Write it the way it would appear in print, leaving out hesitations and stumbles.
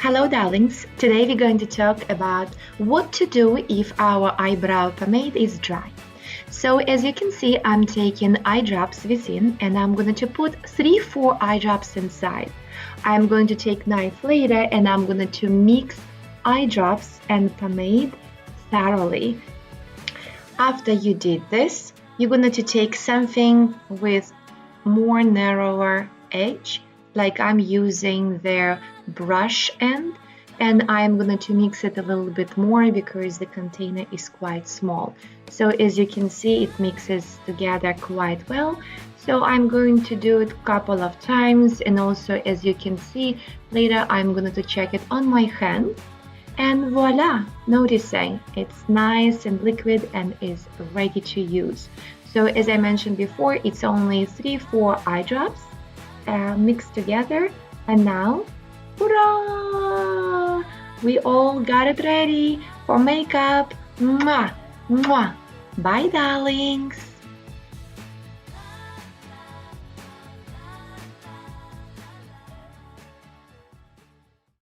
Hello darlings, today we're going to talk about what to do if our eyebrow pomade is dry. So as you can see, I'm taking eye drops within and I'm going to put 3-4 eye drops inside. I'm going to take knife later and I'm going to mix eye drops and pomade thoroughly. After you did this, you're going to take something with more narrower edge, like I'm using their brush end, and I'm going to mix it a little bit more because the container is quite small. So as you can see, it mixes together quite well. So I'm going to do it a couple of times, and also as you can see later, I'm going to check it on my hand. And voila, noticing it's nice and liquid and is ready to use. So as I mentioned before, it's only 3-4 eye drops mixed together, and now, hurrah! We all got it ready for makeup. Mwah, mwah. Bye, darlings.